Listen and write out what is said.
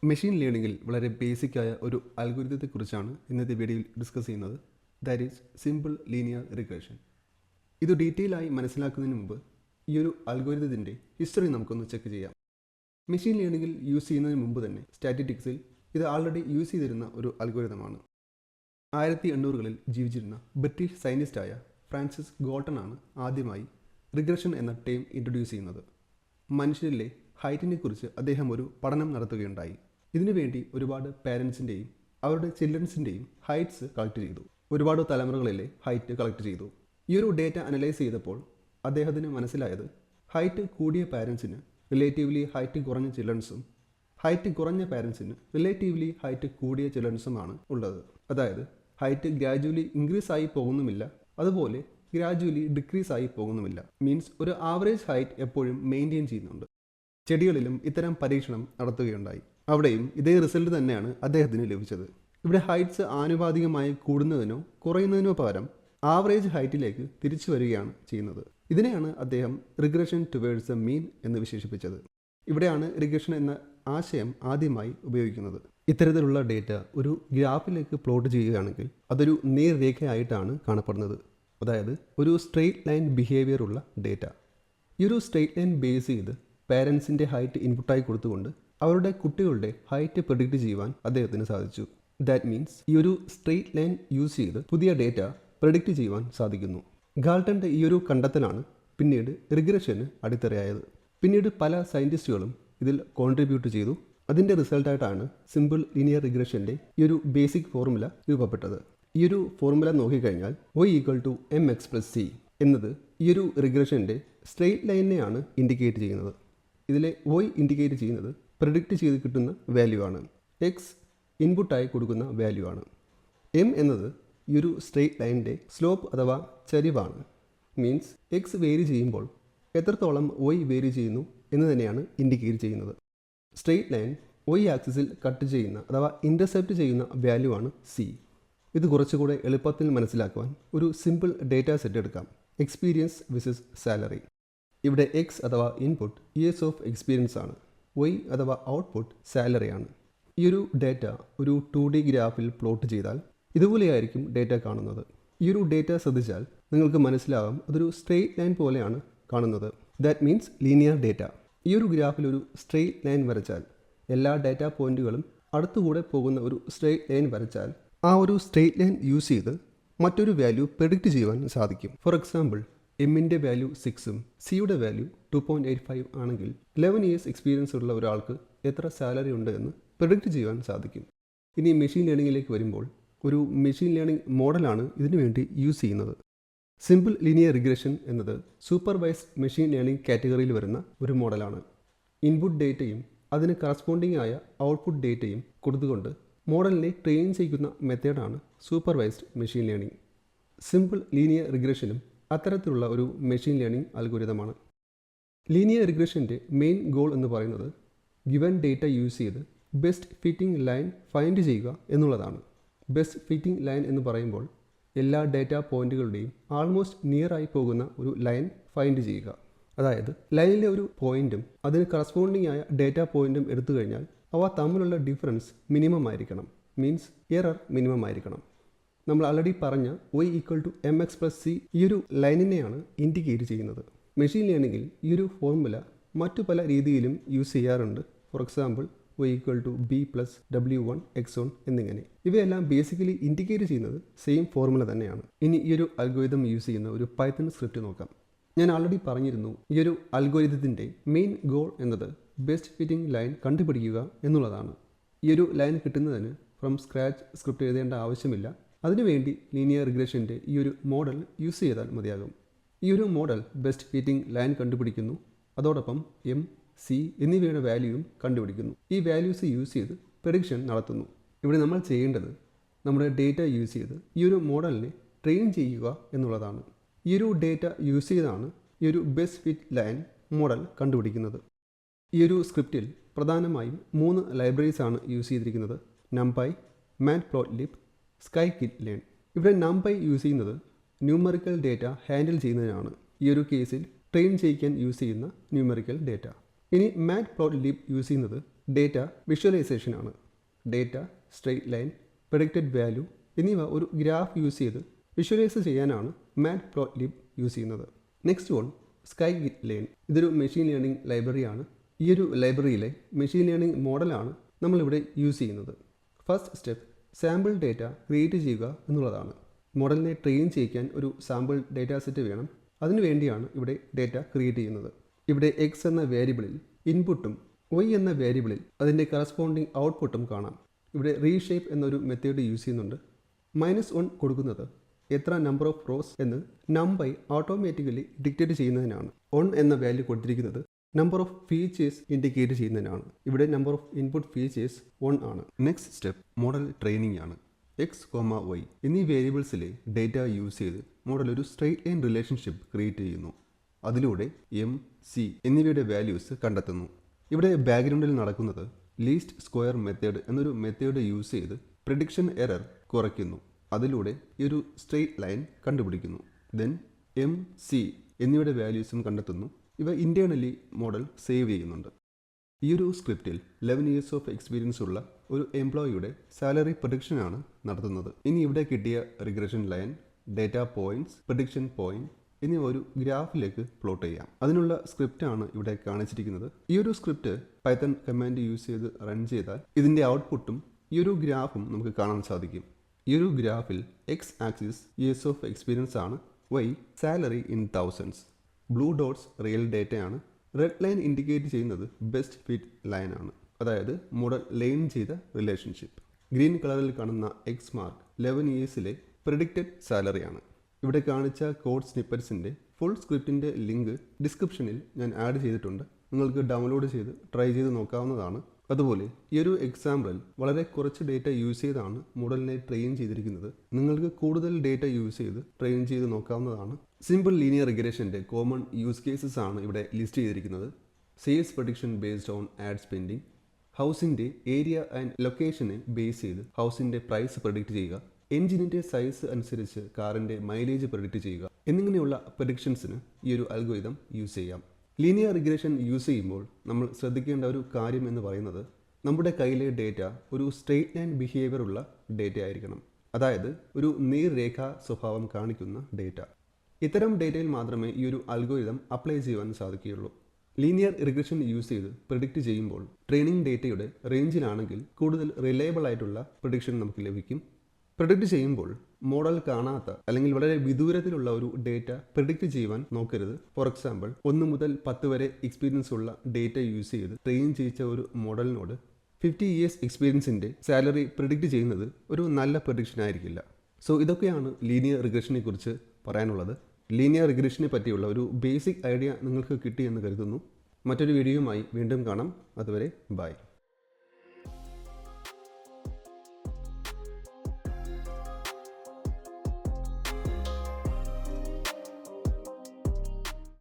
Machine ലേണിംഗിൽ വളരെ ബേസിക്കായ ഒരു അൽഗോരിതത്തെക്കുറിച്ചാണ് ഇന്നത്തെ വീഡിയോയിൽ ഡിസ്കസ് ചെയ്യുന്നത്. That is simple linear regression. ഇത് ഡീറ്റെയിൽ ആയി മനസ്സിലാക്കുന്നതിന് മുമ്പ് ഈ ഒരു അൽഗോരിതത്തിൻ്റെ ഹിസ്റ്ററി നമുക്കൊന്ന് ചെക്ക് ചെയ്യാം. മെഷീൻ ലേണിംഗിൽ യൂസ് ചെയ്യുന്നതിന് മുമ്പ് തന്നെ സ്റ്റാറ്റിസ്റ്റിക്സിൽ ഇത് ആൾറെഡി യൂസ് ചെയ്തിരുന്ന ഒരു അൽഗോരിതമാണ്. 1800കളിൽ ജീവിച്ചിരുന്ന ബ്രിട്ടീഷ് സയൻറ്റിസ്റ്റായ ഫ്രാൻസിസ് ഗോൾട്ടൺ ആണ് ആദ്യമായി റിഗ്രഷൻ എന്ന ടേം ഇൻട്രൊഡ്യൂസ് ചെയ്യുന്നത്. മനുഷ്യരിലെ ഹൈറ്റിനെ കുറിച്ച് അദ്ദേഹം ഒരു പഠനം നടത്തുകയുണ്ടായി. ഇതിനുവേണ്ടി ഒരുപാട് പേരൻസിൻ്റെയും അവരുടെ ചിൽഡ്രൻസിൻ്റെയും ഹൈറ്റ്സ് കളക്ട് ചെയ്തു. ഒരുപാട് തലമുറകളിലെ ഹൈറ്റ് കളക്ട് ചെയ്തു. ഈ ഒരു ഡേറ്റ അനലൈസ് ചെയ്തപ്പോൾ അദ്ദേഹത്തിന് മനസ്സിലായത് ഹൈറ്റ് കൂടിയ പാരൻസിന് റിലേറ്റീവ്ലി ഹൈറ്റ് കുറഞ്ഞ ചിൽഡ്രൻസും ഹൈറ്റ് കുറഞ്ഞ പാരൻസിന് റിലേറ്റീവ്ലി ഹൈറ്റ് കൂടിയ ചിൽഡ്രൻസുമാണ് ഉള്ളത്. അതായത് ഹൈറ്റ് ഗ്രാജുവലി ഇൻക്രീസ് ആയി പോകുന്നുമില്ല, അതുപോലെ ഗ്രാജുവലി ഡിക്രീസ് ആയി പോകുന്നുമില്ല. മീൻസ് ഒരു ആവറേജ് ഹൈറ്റ് എപ്പോഴും മെയിൻറ്റെയിൻ ചെയ്യുന്നുണ്ട്. ചെടികളിലും ഇത്തരം പരീക്ഷണം നടത്തുകയുണ്ടായി. അവിടെയും ഇതേ റിസൾട്ട് തന്നെയാണ് അദ്ദേഹത്തിന് ലഭിച്ചത്. ഇവിടെ ഹൈറ്റ്സ് ആനുപാതികമായി കൂടുന്നതിനോ കുറയുന്നതിനോ പകരം ആവറേജ് ഹൈറ്റിലേക്ക് തിരിച്ചു വരികയാണ് ചെയ്യുന്നത്. ഇതിനെയാണ് അദ്ദേഹം റിഗ്രഷൻ ടുവേർഡ്സ് ദ മീൻ എന്ന് വിശേഷിപ്പിച്ചത്. ഇവിടെയാണ് റിഗ്രഷൻ എന്ന ആശയം ആദ്യമായി ഉപയോഗിക്കുന്നത്. ഇത്തരത്തിലുള്ള ഡേറ്റ ഒരു ഗ്രാഫിലേക്ക് പ്ലോട്ട് ചെയ്യുകയാണെങ്കിൽ അതൊരു നേർരേഖയായിട്ടാണ് കാണപ്പെടുന്നത്. അതായത് ഒരു സ്ട്രെയിറ്റ് ലൈൻ ബിഹേവിയർ ഉള്ള ഡേറ്റ. ഈ ഒരു സ്ട്രെയിറ്റ് ലൈൻ ബേസ് ചെയ്ത് പാരൻസിൻ്റെ ഹൈറ്റ് ഇൻപുട്ടായി കൊടുത്തുകൊണ്ട് അവരുടെ കുട്ടികളുടെ ഹൈറ്റ് പ്രെഡിക്റ്റ് ചെയ്യുവാൻ അദ്ദേഹത്തിന് സാധിച്ചു. ദാറ്റ് മീൻസ് ഈ ഒരു സ്ട്രെയിറ്റ് ലൈൻ യൂസ് ചെയ്ത് പുതിയ ഡേറ്റ പ്രെഡിക്റ്റ് ചെയ്യുവാൻ സാധിക്കുന്നു. ഗാൾട്ടൻ്റെ ഈ ഒരു കണ്ടെത്തലാണ് പിന്നീട് റിഗ്രഷന് അടിത്തറയായത്. പിന്നീട് പല സയൻറ്റിസ്റ്റുകളും ഇതിൽ കോൺട്രിബ്യൂട്ട് ചെയ്തു. അതിൻ്റെ റിസൾട്ടായിട്ടാണ് സിമ്പിൾ ലീനിയർ റിഗ്രഷൻ്റെ ഈ ഒരു ബേസിക് ഫോർമുല രൂപപ്പെട്ടത്. ഈ ഒരു ഫോർമുല നോക്കിക്കഴിഞ്ഞാൽ y=mx+c എന്നത് ഈ ഒരു റിഗ്രഷൻ്റെ സ്ട്രെയിറ്റ് ലൈനിനെയാണ് ഇൻഡിക്കേറ്റ് ചെയ്യുന്നത്. ഇതിലെ y ഇൻഡിക്കേറ്റ് ചെയ്യുന്നത് പ്രെഡിക്റ്റ് ചെയ്ത് കിട്ടുന്ന വാല്യൂ ആണ്. എക്സ് ഇൻപുട്ടായി കൊടുക്കുന്ന വാല്യൂ ആണ്. എം എന്നത് ഈ ഒരു സ്ട്രെയിറ്റ് ലൈനിൻ്റെ സ്ലോപ്പ് അഥവാ ചരിവാണ്. മീൻസ് എക്സ് വേരി ചെയ്യുമ്പോൾ എത്രത്തോളം y വേരി ചെയ്യുന്നു എന്ന് തന്നെയാണ് ഇൻഡിക്കേറ്റ് ചെയ്യുന്നത്. സ്ട്രെയിറ്റ് ലൈൻ y ആക്സിസിൽ കട്ട് ചെയ്യുന്ന അഥവാ ഇൻ്റർസെപ്റ്റ് ചെയ്യുന്ന വാല്യൂ ആണ് c. ഇത് കുറച്ചുകൂടെ എളുപ്പത്തിൽ മനസ്സിലാക്കുവാൻ ഒരു സിമ്പിൾ ഡേറ്റ സെറ്റ് എടുക്കാം. Experience visas salary. ഇവിടെ എക്സ് അഥവാ ഇൻപുട്ട് ഇയേഴ്സ് ഓഫ് എക്സ്പീരിയൻസ് ആണ്. y അഥവാ ഔട്ട്പുട്ട് സാലറി ആണ്. ഈ ഒരു ഡേറ്റ ഒരു 2D ഗ്രാഫിൽ പ്ലോട്ട് ചെയ്താൽ ഇതുപോലെയായിരിക്കും ഡേറ്റ കാണുന്നത്. ഈ ഒരു ഡേറ്റ ശ്രദ്ധിച്ചാൽ നിങ്ങൾക്ക് മനസ്സിലാകാം അതൊരു സ്ട്രെയിറ്റ് ലൈൻ പോലെയാണ് കാണുന്നത്. That means linear data. ഈ ഒരു ഗ്രാഫിൽ ഒരു സ്ട്രെയിറ്റ് ലൈൻ വരച്ചാൽ എല്ലാ ഡാറ്റ പോയിന്റുകളും അടുത്തുകൂടെ പോകുന്ന ഒരു സ്ട്രെയിറ്റ് ലൈൻ വരച്ചാൽ ആ ഒരു സ്ട്രെയിറ്റ് ലൈൻ യൂസ് ചെയ്ത് മറ്റൊരു വാല്യൂ പ്രെഡിക്റ്റ് ചെയ്യുവാൻ സാധിക്കും. ഫോർ എക്സാമ്പിൾ എമ്മിൻ്റെ വാല്യൂ 6ഉം സിയുടെ വാല്യൂ 2.85 ആണെങ്കിൽ 11 ഇയേഴ്സ് എക്സ്പീരിയൻസ് ഉള്ള ഒരാൾക്ക് എത്ര സാലറി ഉണ്ട് എന്ന് പ്രെഡിക്റ്റ് ചെയ്യുവാൻ സാധിക്കും. ഇനി മെഷീൻ ലേണിംഗിലേക്ക് വരുമ്പോൾ ഒരു മെഷീൻ ലേണിംഗ് മോഡലാണ് ഇതിനു വേണ്ടി യൂസ് ചെയ്യുന്നത്. സിമ്പിൾ ലീനിയർ റിഗ്രഷൻ എന്നത് സൂപ്പർവൈസ്ഡ് മെഷീൻ ലേണിംഗ് കാറ്റഗറിയിൽ വരുന്ന ഒരു മോഡലാണ്. ഇൻപുട്ട് ഡേറ്റയും അതിന് കറസ്പോണ്ടിങ് ആയ ഔട്ട്പുട്ട് ഡേറ്റയും കൊടുത്തുകൊണ്ട് മോഡലിനെ ട്രെയിൻ ചെയ്യുന്ന മെത്തേഡാണ് supervised machine learning. Simple linear റിഗ്രഷനും അത്തരത്തിലുള്ള ഒരു മെഷീൻ ലേണിംഗ് അൽഗോരിതമാണ്. ലീനിയർ റിഗ്രഷൻ്റെ മെയിൻ ഗോൾ എന്ന് പറയുന്നത് ഗിവൻ ഡേറ്റ യൂസ് ചെയ്ത് ബെസ്റ്റ് ഫിറ്റിംഗ് ലൈൻ ഫൈൻഡ് ചെയ്യുക എന്നുള്ളതാണ്. ബെസ്റ്റ് ഫിറ്റിംഗ് ലൈൻ എന്ന് പറയുമ്പോൾ എല്ലാ ഡേറ്റ പോയിന്റുകളുടെയും ആൾമോസ്റ്റ് നിയർ ആയി പോകുന്ന ഒരു ലൈൻ ഫൈൻഡ് ചെയ്യുക. അതായത് ലൈനിലെ ഒരു പോയിന്റും അതിന് കറസ്പോണ്ടിങ് ആയ ഡേറ്റ പോയിന്റും എടുത്തു കഴിഞ്ഞാൽ അവ തമ്മിലുള്ള ഡിഫറൻസ് മിനിമം ആയിരിക്കണം. മീൻസ് എറർ മിനിമം ആയിരിക്കണം. നമ്മൾ ആൾറെഡി പറഞ്ഞ y=mx+c ഈ ഒരു ലൈനിനെയാണ് ഇൻഡിക്കേറ്റ് ചെയ്യുന്നത്. മെഷീൻ ലേണിംഗിൽ ഈ ഒരു ഫോർമുല മറ്റു പല രീതിയിലും യൂസ് ചെയ്യാറുണ്ട്. ഫോർ എക്സാമ്പിൾ y=b+w1 x1 എന്നിങ്ങനെ. ഇവയെല്ലാം ബേസിക്കലി ഇൻഡിക്കേറ്റ് ചെയ്യുന്നത് സെയിം ഫോർമുല തന്നെയാണ്. ഇനി ഈ ഒരു അൽഗോരിതം യൂസ് ചെയ്യുന്ന ഒരു പൈത്തൺ സ്ക്രിപ്റ്റ് നോക്കാം. ഞാൻ ആൾറെഡി പറഞ്ഞിരുന്നു ഈ ഒരു അൽഗോരിതത്തിൻ്റെ മെയിൻ ഗോൾ എന്നത് ബെസ്റ്റ് ഫിറ്റിംഗ് ലൈൻ കണ്ടുപിടിക്കുക എന്നുള്ളതാണ്. ഈ ഒരു ലൈൻ കിട്ടുന്നതിന് ഫ്രം സ്ക്രാച്ച് സ്ക്രിപ്റ്റ് എഴുതേണ്ട ആവശ്യമില്ല. അതിനുവേണ്ടി ലീനിയർ റിഗ്രഷൻ്റെ ഈ ഒരു മോഡൽ യൂസ് ചെയ്താൽ മതിയാകും. ഈ ഒരു മോഡൽ ബെസ്റ്റ് ഫിറ്റിംഗ് ലൈൻ കണ്ടുപിടിക്കുന്നു. അതോടൊപ്പം എം, സി എന്നിവയുടെ വാല്യൂവും കണ്ടുപിടിക്കുന്നു. ഈ വാല്യൂസ് യൂസ് ചെയ്ത് പ്രെഡിക്ഷൻ നടത്തുന്നു. ഇവിടെ നമ്മൾ ചെയ്യേണ്ടത് നമ്മുടെ ഡേറ്റ യൂസ് ചെയ്ത് ഈ ഒരു മോഡലിനെ ട്രെയിൻ ചെയ്യുക എന്നുള്ളതാണ്. ഈ ഒരു ഡേറ്റ യൂസ് ചെയ്താണ് ഈ ഒരു ബെസ്റ്റ് ഫിറ്റ് ലൈൻ മോഡൽ കണ്ടുപിടിക്കുന്നത്. ഈ ഒരു സ്ക്രിപ്റ്റിൽ പ്രധാനമായും 3 ലൈബ്രറീസ് ആണ് യൂസ് ചെയ്തിരിക്കുന്നത്. numpy, matplotlib, scikit-learn. ഇവിടെ numpy യൂസ് ചെയ്യുന്നത് ന്യൂമറിക്കൽ ഡേറ്റ ഹാൻഡിൽ ചെയ്യുന്നതിനാണ്. ഈ ഒരു കേസിൽ ട്രെയിൻ ചെയ്യിക്കാൻ യൂസ് ചെയ്യുന്ന ന്യൂമറിക്കൽ ഡേറ്റ. ഇനി matplotlib യൂസ് ചെയ്യുന്നത് ഡേറ്റ വിഷ്വലൈസേഷനാണ്. Data, straight line, predicted value എന്നിവ ഒരു ഗ്രാഫ് യൂസ് ചെയ്ത് വിഷ്വലൈസ് ചെയ്യാനാണ് മാറ്റ്പ്ലോട്ലിബ് യൂസ് ചെയ്യുന്നത്. Next one scikit learn. ഇതൊരു മെഷീൻ ലേണിംഗ് ലൈബ്രറിയാണ്. ഈ ഒരു ലൈബ്രറിയിലെ മെഷീൻ ലേണിംഗ് മോഡലാണ് നമ്മളിവിടെ യൂസ് ചെയ്യുന്നത്. First step sample data create ചെയ്യുക എന്നുള്ളതാണ്. മോഡലിനെ ട്രെയിൻ ചെയ്യിക്കാൻ ഒരു സാമ്പിൾ ഡേറ്റ സെറ്റ് വേണം. അതിനു വേണ്ടിയാണ് ഇവിടെ ഡേറ്റ ക്രിയേറ്റ് ചെയ്യുന്നത്. ഇവിടെ എക്സ് എന്ന വേരിയബിളിൽ ഇൻപുട്ടും വൈ എന്ന വേരിയബിളിൽ അതിൻ്റെ കറസ്പോണ്ടിങ് ഔട്ട്പുട്ടും കാണാം. ഇവിടെ റീഷേപ്പ് എന്നൊരു മെത്തേഡ് യൂസ് ചെയ്യുന്നുണ്ട്. -1 കൊടുക്കുന്നത് എത്ര നമ്പർ ഓഫ് റോസ് എന്ന് നമ്പൈ ഓട്ടോമാറ്റിക്കലി ഡിക്റ്റേറ്റ് ചെയ്യുന്നതിനാണ്. 1 എന്ന വാല്യൂ കൊടുത്തിരിക്കുന്നത് നമ്പർ ഓഫ് ഫീച്ചേഴ്സ് ഇൻഡിക്കേറ്റ് ചെയ്യുന്നതിനാണ്. ഇവിടെ നമ്പർ ഓഫ് ഇൻപുട്ട് ഫീച്ചേഴ്സ് 1 ആണ്. നെക്സ്റ്റ് സ്റ്റെപ്പ് മോഡൽ ട്രെയിനിങ് ആണ്. എക്സ്, വൈ എന്നീ വേരിയബിൾസിലെ ഡേറ്റ യൂസ് ചെയ്ത് മോഡൽ ഒരു സ്ട്രെയിറ്റ് ലൈൻ റിലേഷൻഷിപ്പ് ക്രിയേറ്റ് ചെയ്യുന്നു. അതിലൂടെ എം, സി എന്നിവയുടെ വാല്യൂസ് കണ്ടെത്തുന്നു. ഇവിടെ ബാക്ക്ഗ്രൗണ്ടിൽ നടക്കുന്നത് ലീസ്റ്റ് സ്ക്വയർ മെത്തേഡ് എന്നൊരു മെത്തേഡ് യൂസ് ചെയ്ത് പ്രിഡിക്ഷൻ എറർ കുറയ്ക്കുന്നു. അതിലൂടെ ഈ ഒരു സ്ട്രെയിറ്റ് ലൈൻ കണ്ടുപിടിക്കുന്നു. ദെൻ എം, സി എന്നിവയുടെ വാല്യൂസും കണ്ടെത്തുന്നു. ഇവ ഇൻറ്റേർണലി മോഡൽ സേവ് ചെയ്യുന്നുണ്ട്. ഈ ഒരു സ്ക്രിപ്റ്റിൽ 11 years ഓഫ് എക്സ്പീരിയൻസ് ഉള്ള ഒരു എംപ്ലോയിയുടെ സാലറി പ്രഡിക്ഷനാണ് നടത്തുന്നത്. ഇനി ഇവിടെ കിട്ടിയ regression line, data points, prediction point എന്നിവ ഒരു ഗ്രാഫിലേക്ക് പ്ലോട്ട് ചെയ്യാം. അതിനുള്ള സ്ക്രിപ്റ്റാണ് ഇവിടെ കാണിച്ചിരിക്കുന്നത്. ഈ ഒരു സ്ക്രിപ്റ്റ് പൈത്തൺ കമാൻഡ് യൂസ് ചെയ്ത് റൺ ചെയ്താൽ ഇതിൻ്റെ ഔട്ട്പുട്ടും ഈ ഒരു ഗ്രാഫും നമുക്ക് കാണാൻ സാധിക്കും. ഈ ഒരു ഗ്രാഫിൽ X axis years of experience ആണ്, Y salary in thousands, blue dots real ഡേറ്റയാണ്, റെഡ് ലൈൻ ഇൻഡിക്കേറ്റ് ചെയ്യുന്നത് ബെസ്റ്റ് ഫിറ്റ് ലൈൻ ആണ്, അതായത് മോഡൽ ലൈൻ ചെയ്ത റിലേഷൻഷിപ്പ്. ഗ്രീൻ കളറിൽ കാണുന്ന എക്സ് മാർക്ക് 11 yearsലെ പ്രിഡിക്റ്റഡ് സാലറിയാണ്. ഇവിടെ കാണിച്ച കോഡ് സ്നിപ്പറ്റ്സിൻ്റെ ഫുൾ സ്ക്രിപ്റ്റിൻ്റെ ലിങ്ക് ഡിസ്ക്രിപ്ഷനിൽ ഞാൻ ആഡ് ചെയ്തിട്ടുണ്ട്. നിങ്ങൾക്ക് ഡൗൺലോഡ് ചെയ്ത് ട്രൈ ചെയ്ത് നോക്കാവുന്നതാണ്. അതുപോലെ ഈ ഒരു എക്സാമ്പിളിൽ വളരെ കുറച്ച് ഡേറ്റ യൂസ് ചെയ്താണ് മോഡലിനെ ട്രെയിൻ ചെയ്തിരിക്കുന്നത്. നിങ്ങൾക്ക് കൂടുതൽ ഡേറ്റ യൂസ് ചെയ്ത് ട്രെയിൻ ചെയ്ത് നോക്കാവുന്നതാണ്. സിമ്പിൾ ലീനിയർ റിഗ്രഷൻ്റെ കോമൺ യൂസ് കേസസ് ആണ് ഇവിടെ ലിസ്റ്റ് ചെയ്തിരിക്കുന്നത്. Sales prediction based on ad spending, ഹൗസിൻ്റെ ഏരിയ ആൻഡ് ലൊക്കേഷനെ ബേസ് ചെയ്ത് ഹൗസിൻ്റെ പ്രൈസ് പ്രഡിക്റ്റ് ചെയ്യുക, എഞ്ചിനിൻ്റെ സൈസ് അനുസരിച്ച് കാറിൻ്റെ മൈലേജ് പ്രഡിക്റ്റ് ചെയ്യുക എന്നിങ്ങനെയുള്ള പ്രഡിക്ഷൻസിന് ഈ ഒരു അൽഗോരിതം യൂസ് ചെയ്യാം. ലീനിയർ റിഗ്രഷൻ യൂസ് ചെയ്യുമ്പോൾ നമ്മൾ ശ്രദ്ധിക്കേണ്ട ഒരു കാര്യം എന്ന് പറയുന്നത് നമ്മുടെ കയ്യിലെ ഡേറ്റ ഒരു സ്ട്രെയിറ്റ് ലൈൻ ബിഹേവിയർ ഉള്ള ഡേറ്റ ആയിരിക്കണം. അതായത് ഒരു നേർരേഖാ സ്വഭാവം കാണിക്കുന്ന ഡേറ്റ. ഇത്തരം ഡേറ്റയിൽ മാത്രമേ ഈ ഒരു അൽഗോരിതം അപ്ലൈ ചെയ്യുവാൻ സാധിക്കുകയുള്ളൂ. ലീനിയർ റിഗ്രഷൻ യൂസ് ചെയ്ത് പ്രിഡിക്റ്റ് ചെയ്യുമ്പോൾ ട്രെയിനിങ് ഡേറ്റയുടെ റേഞ്ചിലാണെങ്കിൽ കൂടുതൽ റിലയബിൾ ആയിട്ടുള്ള പ്രിഡിക്ഷൻ നമുക്ക് ലഭിക്കും. പ്രിഡിക്റ്റ് ചെയ്യുമ്പോൾ മോഡൽ കാണാത്ത അല്ലെങ്കിൽ വളരെ വിദൂരത്തിലുള്ള ഒരു ഡേറ്റ പ്രിഡിക്റ്റ് ചെയ്യുവാൻ നോക്കരുത്. ഫോർ എക്സാമ്പിൾ 1 മുതൽ 10 വരെ എക്സ്പീരിയൻസ് ഉള്ള ഡേറ്റ യൂസ് ചെയ്ത് ട്രെയിൻ ചെയ്യിച്ച ഒരു മോഡലിനോട് 50 years എക്സ്പീരിയൻസിൻ്റെ സാലറി പ്രിഡിക്റ്റ് ചെയ്യുന്നത് ഒരു നല്ല പ്രഡിക്ഷൻ ആയിരിക്കില്ല. സോ ഇതൊക്കെയാണ് ലീനിയർ റിഗ്രഷനെ കുറിച്ച് പറയാനുള്ളത്. ലീനിയർ റിഗ്രഷനെ പറ്റിയുള്ള ഒരു ബേസിക് ഐഡിയ നിങ്ങൾക്ക് കിട്ടിയെന്ന് കരുതുന്നു. മറ്റൊരു വീഡിയോയുമായി വീണ്ടും കാണാം. അതുവരെ ബൈ.